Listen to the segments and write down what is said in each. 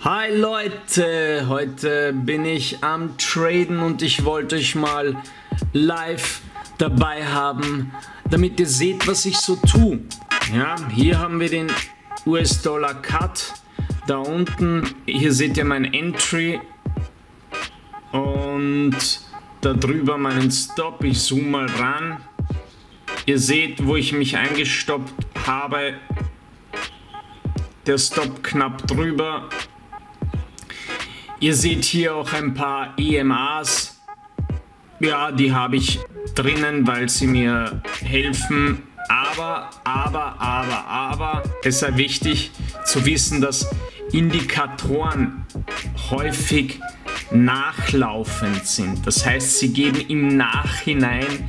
Hi Leute, heute bin ich am Traden und ich wollte euch mal live dabei haben, damit ihr seht, was ich so tue. Ja, hier haben wir den US-Dollar Cut, da unten, hier seht ihr mein Entry und da drüber meinen Stop. Ich zoome mal ran. Ihr seht, wo ich mich eingestoppt habe, der Stop knapp drüber. Ihr seht hier auch ein paar EMAs. Ja, die habe ich drinnen, weil sie mir helfen. Aber, es sei wichtig zu wissen, dass Indikatoren häufig nachlaufend sind. Das heißt, sie geben im Nachhinein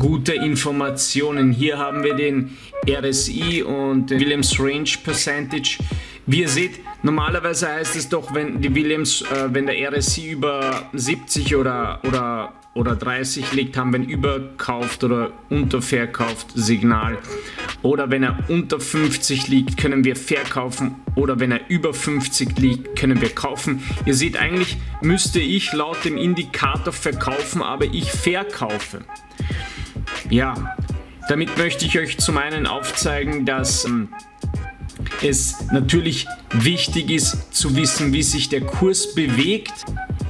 gute Informationen. Hier haben wir den RSI und den Williams Range Percentage. Wie ihr seht, normalerweise heißt es doch, wenn der RSI über 70 oder 30 liegt, haben wir ein überkauft oder unterverkauft Signal. Oder wenn er unter 50 liegt, können wir verkaufen. Oder wenn er über 50 liegt, können wir kaufen. Ihr seht, eigentlich müsste ich laut dem Indikator verkaufen, aber ich verkaufe. Ja, damit möchte ich euch zum einen aufzeigen, dass es natürlich wichtig ist zu wissen, wie sich der Kurs bewegt,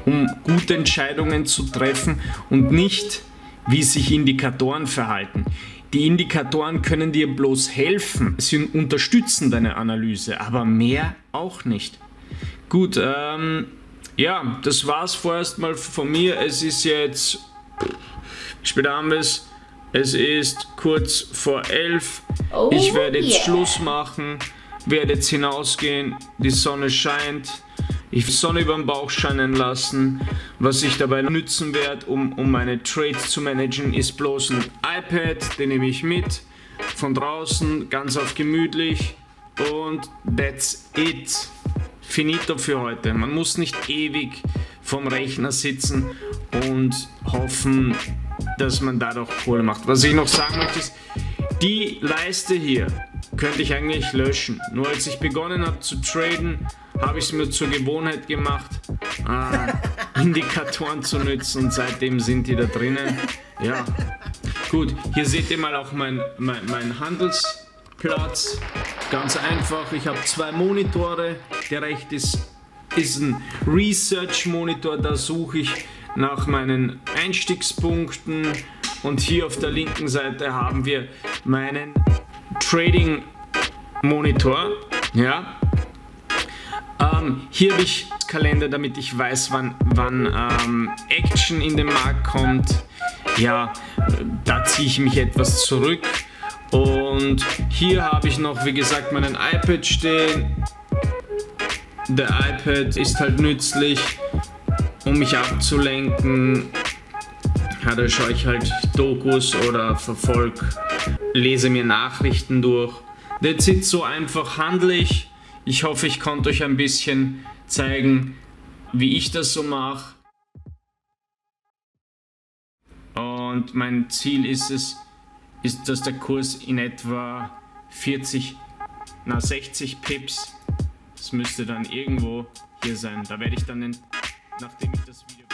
um gute Entscheidungen zu treffen und nicht, wie sich Indikatoren verhalten. Die Indikatoren können dir bloß helfen, sie unterstützen deine Analyse, aber mehr auch nicht. Gut, ja, das war's vorerst mal von mir. Es ist jetzt, später haben wir es. Es ist kurz vor 11. Oh, ich werde jetzt yeah. Schluss machen, werde jetzt hinausgehen, die Sonne scheint, ich will die Sonne über den Bauch scheinen lassen. Was ich dabei nützen werde, um meine Trades zu managen, ist bloß ein iPad, den nehme ich mit, von draußen, ganz auf gemütlich und that's it. Finito für heute. Man muss nicht ewig vom Rechner sitzen und hoffen, dass man dadurch Kohle macht. Was ich noch sagen möchte ist, die Leiste hier könnte ich eigentlich löschen. Nur als ich begonnen habe zu traden, habe ich es mir zur Gewohnheit gemacht, Indikatoren zu nutzen und seitdem sind die da drinnen. Ja, gut, hier seht ihr mal auch mein Handelsplatz. Ganz einfach, ich habe zwei Monitore. Der rechte ist ein Research-Monitor, da suche ich nach meinen Einstiegspunkten und hier auf der linken Seite haben wir meinen Trading Monitor. Ja. Hier habe ich Kalender, damit ich weiß, wann Action in den Markt kommt. Ja, da ziehe ich mich etwas zurück und hier habe ich noch, wie gesagt, meinen iPad stehen. Der iPad ist halt nützlich, um mich abzulenken. Ja, da schaue ich halt Dokus oder lese mir Nachrichten durch. That's it, so einfach handle ich. Ich hoffe, ich konnte euch ein bisschen zeigen, wie ich das so mache. Und mein Ziel ist dass der Kurs in etwa 60 Pips, das müsste dann irgendwo hier sein. Da werde ich dann, nachdem ich das Video